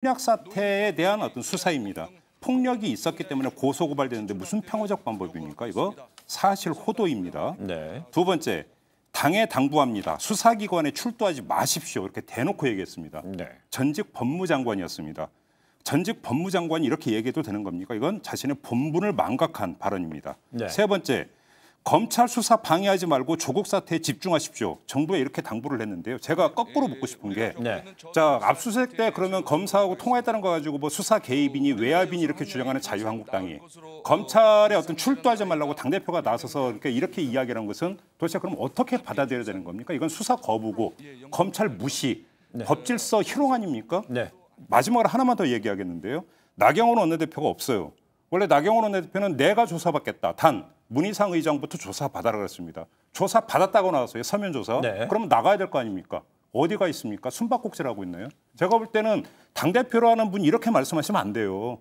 폭력 사태에 대한 어떤 수사입니다. 폭력이 있었기 때문에 고소고발되는데 무슨 평화적 방법입니까? 이거 사실 호도입니다. 네. 두 번째, 당에 당부합니다. 수사기관에 출두하지 마십시오. 이렇게 대놓고 얘기했습니다. 네. 전직 법무장관이었습니다. 전직 법무장관이 이렇게 얘기해도 되는 겁니까? 이건 자신의 본분을 망각한 발언입니다. 네. 세 번째, 검찰 수사 방해하지 말고 조국 사태에 집중하십시오. 정부에 이렇게 당부를 했는데요. 제가 거꾸로 묻고 싶은 게, 네. 자, 압수수색 때 그러면 검사하고 통화했다는 거 가지고 뭐 수사 개입이니 외압이니 이렇게 주장하는 자유한국당이 검찰에 어떤 출두하지 말라고 당대표가 나서서 이렇게 이야기하는 것은 도대체 그럼 어떻게 받아들여야 되는 겁니까? 이건 수사 거부고 검찰 무시, 법질서 희롱 아닙니까? 네. 마지막으로 하나만 더 얘기하겠는데요. 나경원 원내대표가 없어요. 원래 나경원 원내대표는 내가 조사받겠다. 단 문희상 의장부터 조사받아라 그랬습니다. 조사받았다고 나왔어요. 서면 조사. 네. 그러면 나가야 될 거 아닙니까? 어디가 있습니까? 숨바꼭질하고 있나요? 제가 볼 때는 당대표라는 분이 이렇게 말씀하시면 안 돼요.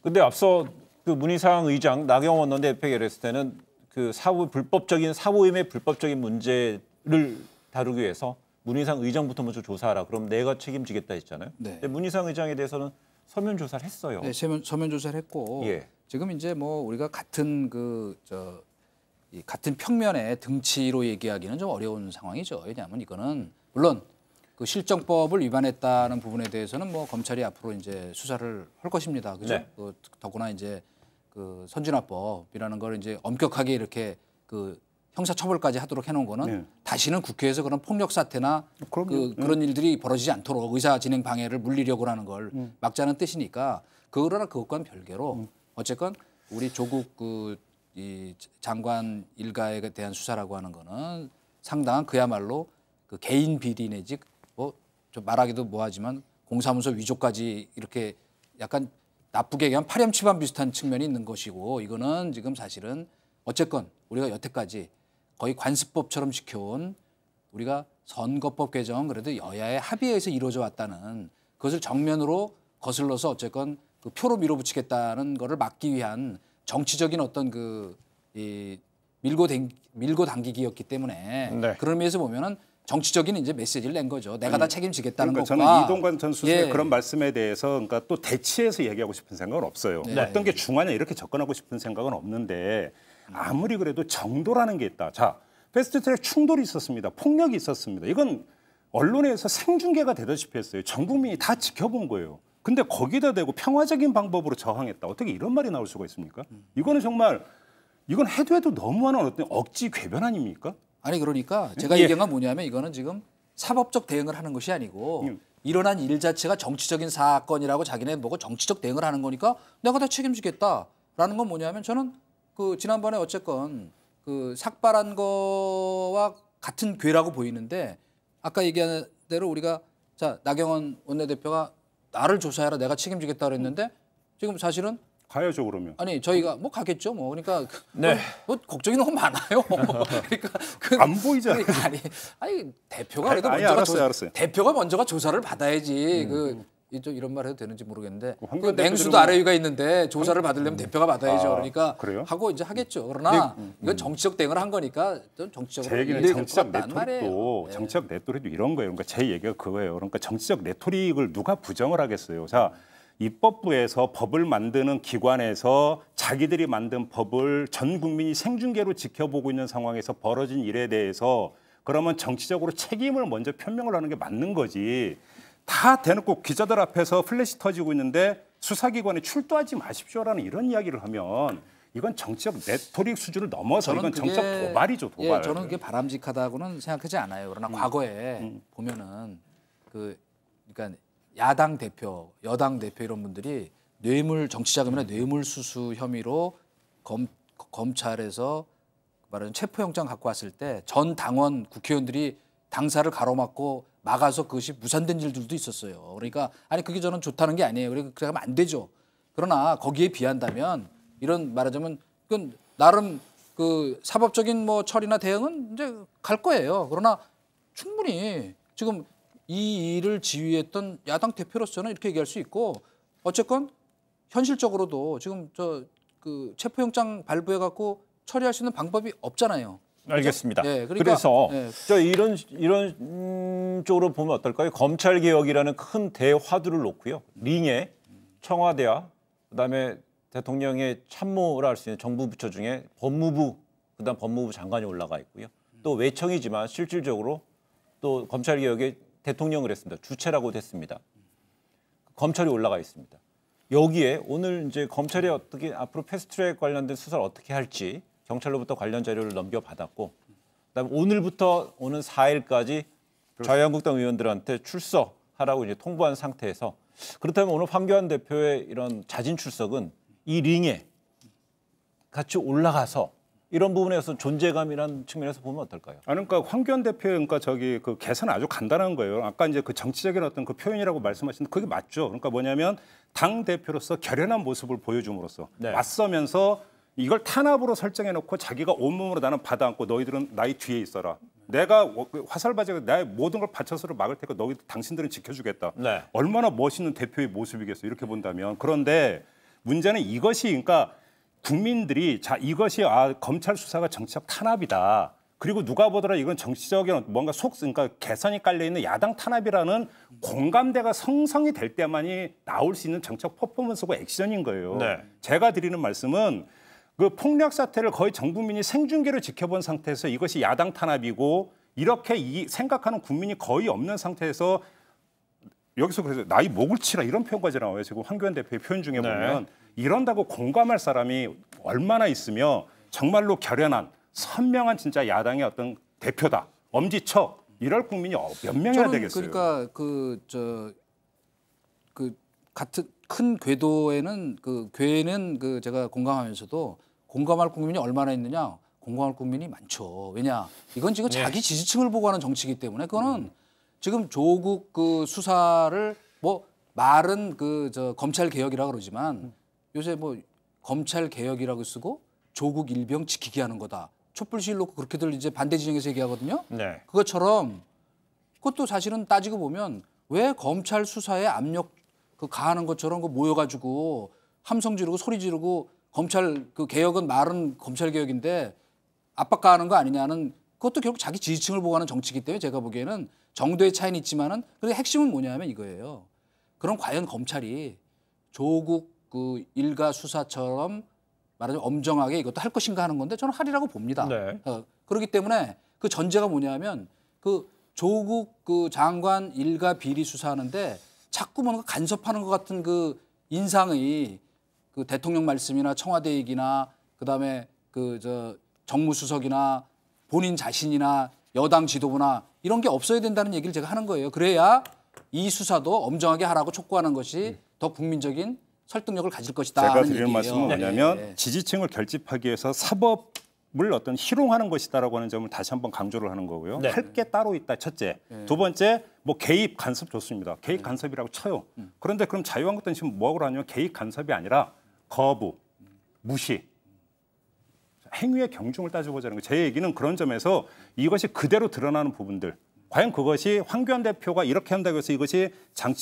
근데 앞서 그 문희상 의장, 나경원 원내대표가 이랬을 때는 그 사보임의 불법적인 문제를 다루기 위해서 문희상 의장부터 먼저 조사하라. 그럼 내가 책임지겠다 했잖아요. 네. 근데 문희상 의장에 대해서는 서면 조사를 했어요. 네, 서면 조사를 했고 예. 지금 이제 뭐 우리가 같은 같은 평면의 등치로 얘기하기는 좀 어려운 상황이죠. 왜냐하면 이거는 물론 그 실정법을 위반했다는 부분에 대해서는 뭐 검찰이 앞으로 이제 수사를 할 것입니다. 그죠? 네. 더구나 이제 그 선진화법이라는 걸 이제 엄격하게 이렇게 그 형사처벌까지 하도록 해놓은 거는 네. 다시는 국회에서 그런 폭력 사태나 그럼요. 그런 일들이 벌어지지 않도록 의사 진행 방해를 물리려고 하는 걸 막자는 뜻이니까 그러나 그것과는 별개로 어쨌건 우리 조국 이 장관 일가에 대한 수사라고 하는 거는 상당한 그야말로 그 개인 비리 내지 뭐 좀 말하기도 뭐하지만 공사무소 위조까지 이렇게 약간 나쁘게 얘기하면 파렴치반 비슷한 측면이 있는 것이고 이거는 지금 사실은 어쨌건 우리가 여태까지 거의 관습법처럼 지켜온 우리가 선거법 개정 그래도 여야의 합의에서 이루어져 왔다는 그것을 정면으로 거슬러서 어쨌건 그 표로 밀어붙이겠다는 거를 막기 위한 정치적인 어떤 밀고 당기기였기 때문에 네. 그런 의미에서 보면은 정치적인 이제 메시지를 낸 거죠. 내가 다 책임지겠다는 그러니까 것과 저는 이동관 전 수석의 예. 그런 말씀에 대해서 그러니까 또 대치해서 얘기하고 싶은 생각은 없어요. 네. 어떤 게 중하냐 이렇게 접근하고 싶은 생각은 없는데 아무리 그래도 정도라는 게 있다. 자, 패스트트랙 충돌이 있었습니다. 폭력이 있었습니다. 이건 언론에서 생중계가 되다시피 했어요. 전 국민이 다 지켜본 거예요. 근데 거기다 대고 평화적인 방법으로 저항했다. 어떻게 이런 말이 나올 수가 있습니까? 이거는 정말 이건 해도 너무하는 어떤 억지 궤변 아닙니까? 아니 그러니까 제가 얘기한 건 뭐냐면 이거는 지금 사법적 대응을 하는 것이 아니고 일어난 일 자체가 정치적인 사건이라고 자기네 보고 정치적 대응을 하는 거니까 내가 다 책임지겠다라는 건 뭐냐면 저는 그 지난번에 어쨌건 그 삭발한 거와 같은 궤라고 보이는데 아까 얘기한 대로 우리가 자 나경원 원내대표가 나를 조사해라 내가 책임지겠다 그랬는데 지금 사실은 가야죠 그러면. 아니 저희가 뭐 가겠죠 뭐 그러니까 네. 뭐 걱정이 너무 많아요. 그러니까 안 보이잖아요. 그러니까 아니 대표가 그래도 아니, 먼저가 알았어요. 대표가 먼저가 조사를 받아야지 이런 말 해도 되는지 모르겠는데 황교안 그 냉수도 대표들은 아래 위가 있는데 조사를 받으려면 대표가 받아야죠. 그러니까 그래요? 하고 이제 하겠죠. 그러나 이건 정치적 대응을 한 거니까 좀 정치적으로 제 얘기는 이해될 정치적 것 같다는 말이에요. 레토릭도 네. 정치적 레토릭도 이런 거예요. 그러니까 제 얘기가 그거예요. 그러니까 정치적 레토릭을 누가 부정을 하겠어요. 자, 입법부에서 법을 만드는 기관에서 자기들이 만든 법을 전 국민이 생중계로 지켜보고 있는 상황에서 벌어진 일에 대해서 그러면 정치적으로 책임을 먼저 표명을 하는 게 맞는 거지. 다 대놓고 기자들 앞에서 플래시 터지고 있는데 수사기관에 출두하지 마십시오라는 이런 이야기를 하면 이건 정치적 레토릭 수준을 넘어서 이건 정치적 도발이죠, 도발. 예, 저는 그게 바람직하다고는 생각하지 않아요. 그러나 과거에 보면은 그러니까 야당 대표, 여당 대표 이런 분들이 정치자금이나 뇌물수수 혐의로 검찰에서 말하자면 체포영장 갖고 왔을 때 전 당원 국회의원들이 당사를 가로막고 막아서 그것이 무산된 일들도 있었어요. 그러니까 아니 그게 저는 좋다는 게 아니에요. 그렇게 하면 안 되죠. 그러나 거기에 비한다면 이런 말하자면 그건 나름 그 사법적인 뭐 처리나 대응은 이제 갈 거예요. 그러나 충분히 지금 이 일을 지휘했던 야당 대표로서는 이렇게 얘기할 수 있고 어쨌건 현실적으로도 지금 그 체포영장 발부해 갖고 처리할 수 있는 방법이 없잖아요. 알겠습니다. 예, 그러니까, 그래서 예. 저 이런 쪽으로 보면 어떨까요? 검찰 개혁이라는 큰 대화두를 놓고요. 링에 청와대와 그다음에 대통령의 참모라 할 수 있는 정부 부처 중에 법무부, 그다음 법무부 장관이 올라가 있고요. 또 외청이지만 실질적으로 또 검찰 개혁에 대통령을 했습니다. 주체라고 됐습니다. 검찰이 올라가 있습니다. 여기에 오늘 이제 검찰이 어떻게 앞으로 패스트트랙 관련된 수사를 어떻게 할지 경찰로부터 관련 자료를 넘겨받았고, 그다음에 오늘부터 오는 4일까지 자유한국당 의원들한테 출석하라고 이제 통보한 상태에서, 그렇다면 오늘 황교안 대표의 이런 자진 출석은 이 링에 같이 올라가서 이런 부분에서 존재감이라는 측면에서 보면 어떨까요? 아니, 그러니까 황교안 대표 그러니까 그 개선은 아주 간단한 거예요. 아까 이제 그 정치적인 어떤 그 표현이라고 말씀하셨는데 그게 맞죠. 그러니까 뭐냐면 당 대표로서 결연한 모습을 보여줌으로써 네. 맞서면서 이걸 탄압으로 설정해놓고 자기가 온몸으로 나는 받아안고 너희들은 나의 뒤에 있어라. 내가 화살바지가 나의 모든 걸 바쳐서를 막을 테니까 당신들은 지켜주겠다. 네. 얼마나 멋있는 대표의 모습이겠어요. 이렇게 본다면. 그런데 문제는 이것이 그러니까 국민들이 자 이것이 검찰 수사가 정치적 탄압이다. 그리고 누가 보더라 이건 정치적인 뭔가 그러니까 개선이 깔려 있는 야당 탄압이라는 공감대가 성성이 될 때만이 나올 수 있는 정책 퍼포먼스고 액션인 거예요. 네. 제가 드리는 말씀은 그 폭력 사태를 거의 전 국민이 생중계로 지켜본 상태에서 이것이 야당 탄압이고 이렇게 생각하는 국민이 거의 없는 상태에서 여기서 그래서 나의 목을 치라 이런 표현까지 나와요. 지금 황교안 대표의 표현 중에 보면 이런다고 공감할 사람이 얼마나 있으며 정말로 결연한 선명한 진짜 야당의 어떤 대표다. 엄지척 이럴 국민이 몇 명이나 되겠어요. 그러니까 같은 큰 궤도에는 궤는 제가 공감하면서도 공감할 국민이 얼마나 있느냐? 공감할 국민이 많죠. 왜냐? 이건 지금 자기 지지층을 보고 하는 정치이기 때문에 그거는 지금 조국 수사를 뭐 말은 검찰 개혁이라고 그러지만 요새 뭐 검찰 개혁이라고 쓰고 조국 일병 지키기 하는 거다. 촛불시위를 놓고 그렇게들 이제 반대 진영에서 얘기하거든요. 네. 그것처럼 그것도 사실은 따지고 보면 왜 검찰 수사에 압력 가하는 것처럼 모여가지고 함성 지르고 소리 지르고 검찰 개혁은 말은 검찰 개혁인데 압박 가하는 거 아니냐는 그것도 결국 자기 지지층을 보고 하는 정치이기 때문에 제가 보기에는 정도의 차이는 있지만은 그리고 핵심은 뭐냐면 이거예요. 그럼 과연 검찰이 조국 일가 수사처럼 말하자면 엄정하게 이것도 할 것인가 하는 건데 저는 하리라고 봅니다. 네. 그렇기 때문에 그 전제가 뭐냐면 조국 장관 일가 비리 수사하는데 자꾸 뭔가 간섭하는 것 같은 인상의 대통령 말씀이나 청와대 얘기나 그다음에 정무수석이나 본인 자신이나 여당 지도부나 이런 게 없어야 된다는 얘기를 제가 하는 거예요. 그래야 이 수사도 엄정하게 하라고 촉구하는 것이 더 국민적인 설득력을 가질 것이다. 제가 하는 드리는 얘기예요. 말씀은 뭐냐면 지지층을 결집하기 위해서 사법을 어떤 희롱하는 것이다라고 하는 점을 다시 한번 강조를 하는 거고요. 네. 할 게 따로 있다. 첫째. 두 번째 뭐 개입 간섭 좋습니다. 개입 간섭이라고 쳐요. 그런데 그럼 자유한국당은 지금 뭐하고 하냐면 개입 간섭이 아니라 거부, 무시. 행위의 경중을 따져보자는 거예요. 제 얘기는 그런 점에서 이것이 그대로 드러나는 부분들. 과연 그것이 황교안 대표가 이렇게 한다고 해서 이것이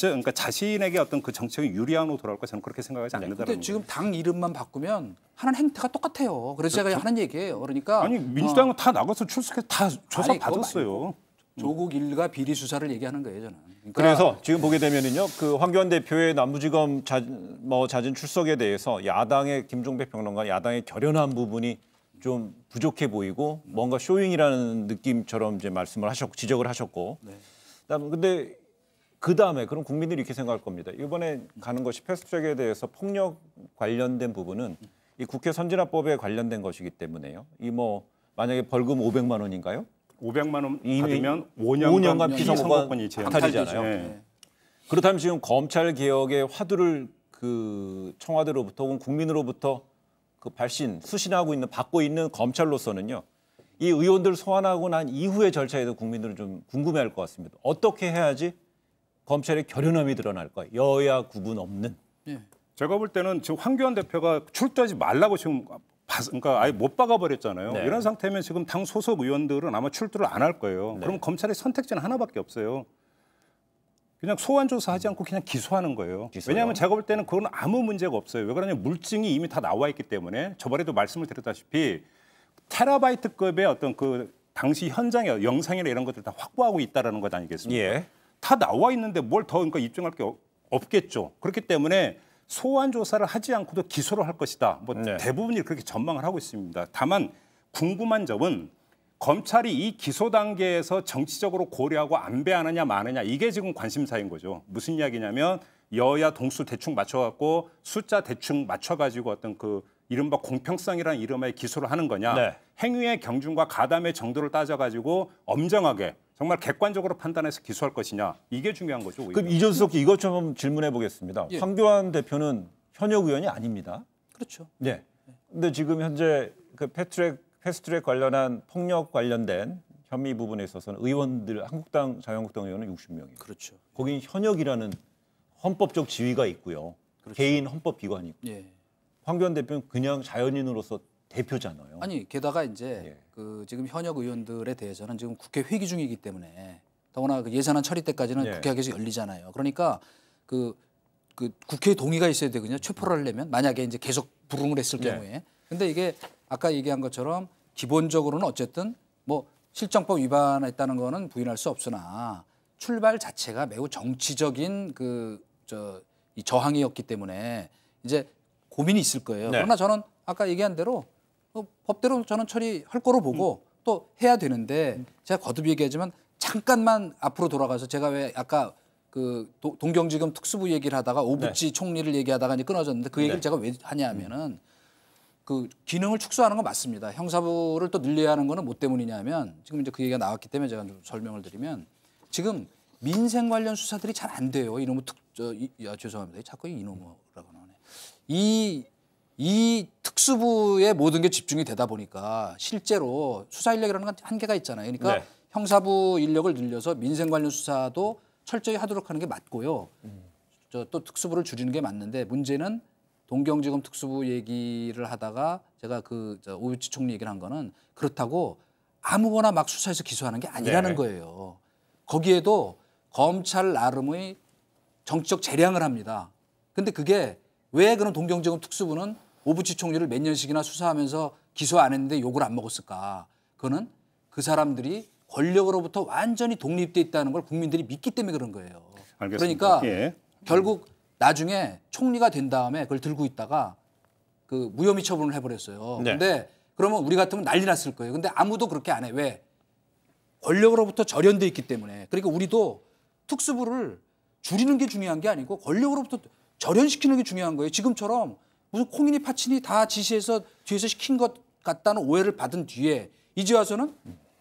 그러니까 자신에게 어떤 그 정책이 유리한으로 돌아올까 저는 그렇게 생각하지 않는다는 근데 지금 당 이름만 바꾸면 하는 행태가 똑같아요. 그래서 제가 하는 얘기예요. 그러니까 아니 민주당은 다 나가서 출석해서 다 조사 아니, 그거 받았어요. 조국 일가 비리 수사를 얘기하는 거예요, 저는. 그러니까 그래서 지금 보게 되면은요, 황교안 대표의 남부지검 자진 출석에 대해서 야당의 김종배 평론가 야당의 결연한 부분이 좀 부족해 보이고 뭔가 쇼잉이라는 느낌처럼 이제 말씀을 하셨고 지적을 하셨고, 근데 그 다음에 그럼 국민들이 이렇게 생각할 겁니다. 이번에 가는 것이 패스트트랙에 대해서 폭력 관련된 부분은 이 국회 선진화법에 관련된 것이기 때문에요. 이 만약에 벌금 500만 원인가요? 500만 원 이미 받으면 5년간 피선거권이 박탈이잖아요. 네. 그렇다면 지금 검찰 개혁의 화두를 청와대로부터 혹은 국민으로부터 받고 있는 검찰로서는요. 이 의원들 소환하고 난 이후의 절차에도 국민들은 좀 궁금해할 것 같습니다. 어떻게 해야지 검찰의 결연함이 드러날까? 여야 구분 없는. 제가 볼 때는 지금 황교안 대표가 출두하지 말라고 지금 그러니까 아예 못 박아버렸잖아요. 네. 이런 상태면 지금 당 소속 의원들은 아마 출두를 안 할 거예요. 네. 그럼 검찰의 선택지는 하나밖에 없어요. 그냥 소환 조사하지 않고 그냥 기소하는 거예요. 기소요? 왜냐하면 제가 볼 때는 그건 아무 문제가 없어요. 왜 그러냐면 물증이 이미 다 나와 있기 때문에 저번에도 말씀을 드렸다시피 테라바이트급의 어떤 그 당시 현장의 영상이나 이런 것들 다 확보하고 있다라는 것 아니겠습니까? 예. 다 나와 있는데 뭘 더 그러니까 입증할 게 없겠죠. 그렇기 때문에 소환 조사를 하지 않고도 기소를 할 것이다. 뭐 네. 대부분이 그렇게 전망을 하고 있습니다. 다만 궁금한 점은 검찰이 이 기소 단계에서 정치적으로 고려하고 안배하느냐 마느냐 이게 지금 관심사인 거죠. 무슨 이야기냐면 여야 동수 대충 맞춰갖고 숫자 대충 맞춰가지고 어떤 그 이른바 공평성이라는 이름의 기소를 하는 거냐. 네. 행위의 경중과 가담의 정도를 따져가지고 엄정하게 정말 객관적으로 판단해서 기소할 것이냐. 이게 중요한 거죠. 오히려. 그럼 이준석 이것 좀 질문해 보겠습니다. 예. 황교안 대표는 현역 의원이 아닙니다. 그렇죠. 네. 근데 지금 현재 그 패스트트랙 관련한 폭력 관련된 혐의 부분에 있어서는 의원들 한국당 자유한국당 의원은 60명이에요. 그렇죠. 거긴 현역이라는 헌법적 지위가 있고요. 그렇죠. 개인 헌법 기관이 있고. 예. 황교안 대표는 그냥 자연인으로서 대표잖아요. 아니 게다가 이제 예. 그 지금 현역 의원들에 대해서는 지금 국회 회기 중이기 때문에 더구나 그 예산안 처리 때까지는 예. 국회가 계속 열리잖아요. 그러니까 그 국회의 동의가 있어야 되거든요. 체포를 하려면 만약에 이제 계속 불응을 했을 예. 경우에. 근데 이게 아까 얘기한 것처럼 기본적으로는 어쨌든 뭐 실정법 위반했다는 거는 부인할 수 없으나 출발 자체가 매우 정치적인 이 저항이었기 때문에 이제 고민이 있을 거예요. 네. 그러나 저는 아까 얘기한 대로 법대로 저는 처리할 거로 보고 또 해야 되는데 제가 거듭 얘기하지만 잠깐만 앞으로 돌아가서 제가 왜 아까 그 동경지검 특수부 얘기를 하다가 오부치 총리를 얘기하다가 이제 끊어졌는데 그 얘기를 제가 왜 하냐면은 그 기능을 축소하는 건 맞습니다. 형사부를 또 늘려야 하는 거는 뭐 때문이냐면 지금 이제 그 얘기가 나왔기 때문에 제가 좀 설명을 드리면 지금 민생 관련 수사들이 잘 안 돼요. 이놈의 죄송합니다. 자꾸 이놈이라고 나오네. 이 특수부의 모든 게 집중이 되다 보니까 실제로 수사 인력이라는 건 한계가 있잖아요. 그러니까 네. 형사부 인력을 늘려서 민생 관련 수사도 철저히 하도록 하는 게 맞고요. 또 특수부를 줄이는 게 맞는데 문제는 동경지검 특수부 얘기를 하다가 제가 오부치 총리 얘기를 한 거는 그렇다고 아무거나 막 수사해서 기소하는 게 아니라는 네. 거예요. 거기에도 검찰 나름의 정치적 재량을 합니다. 근데 그게 왜 그런 동경지검 특수부는 오부치 총리를 몇 년씩이나 수사하면서 기소 안 했는데 욕을 안 먹었을까? 그거는 그 사람들이 권력으로부터 완전히 독립돼 있다는 걸 국민들이 믿기 때문에 그런 거예요. 알겠습니다. 그러니까 예. 결국 나중에 총리가 된 다음에 그걸 들고 있다가 그 무혐의 처분을 해버렸어요. 네. 근데 그러면 우리 같으면 난리 났을 거예요. 근데 아무도 그렇게 안 해. 왜? 권력으로부터 절연돼 있기 때문에. 그러니까 우리도 특수부를 줄이는 게 중요한 게 아니고 권력으로부터 절연시키는 게 중요한 거예요. 지금처럼 무슨 콩이니 파치니 다 지시해서 뒤에서 시킨 것 같다는 오해를 받은 뒤에 이제 와서는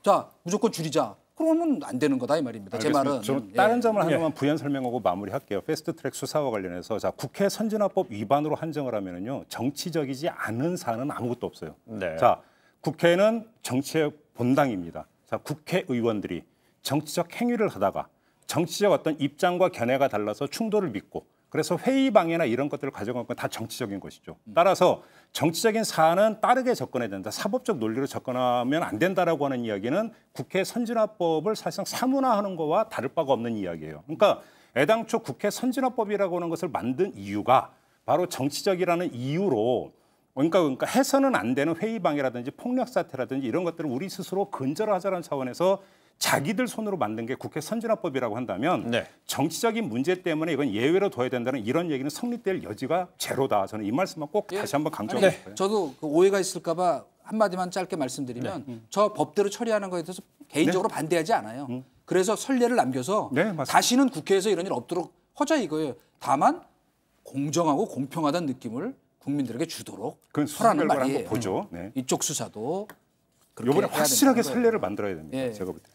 자 무조건 줄이자. 그러면 안 되는 거다 이 말입니다. 제 말은. 저는 다른 점을 예. 하나만 부연 설명하고 마무리할게요. 패스트트랙 수사와 관련해서 자 국회 선진화법 위반으로 한정을 하면은요 정치적이지 않은 사안은 아무것도 없어요. 네. 자 국회는 정치의 본당입니다. 자 국회의원들이 정치적 행위를 하다가 정치적 어떤 입장과 견해가 달라서 충돌을 빚고 그래서 회의 방해나 이런 것들을 가져간 건 다 정치적인 것이죠. 따라서 정치적인 사안은 빠르게 접근해야 된다. 사법적 논리로 접근하면 안 된다라고 하는 이야기는 국회 선진화법을 사실상 사문화하는 거와 다를 바가 없는 이야기예요. 그러니까 애당초 국회 선진화법이라고 하는 것을 만든 이유가 바로 정치적이라는 이유로 그러니까 해서는 안 되는 회의 방해라든지 폭력 사태라든지 이런 것들을 우리 스스로 근절하자는 차원에서 자기들 손으로 만든 게 국회 선진화법이라고 한다면 네. 정치적인 문제 때문에 이건 예외로 둬야 된다는 이런 얘기는 성립될 여지가 제로다. 저는 이 말씀만 꼭 다시 한번 강조하고 싶어요. 저도 그 오해가 있을까 봐 한마디만 짧게 말씀드리면 저 법대로 처리하는 거에 대해서 개인적으로 반대하지 않아요. 그래서 선례를 남겨서 네, 맞습니다. 다시는 국회에서 이런 일 없도록 하자 이거예요. 다만 공정하고 공평하다는 느낌을 국민들에게 주도록 그건 수사 하라는 결과를 말이에요. 한번 보죠. 네. 이쪽 수사도 그렇게 이번에 해야 확실하게 된다는 거예요. 선례를 만들어야 됩니다. 예. 제가 볼 때.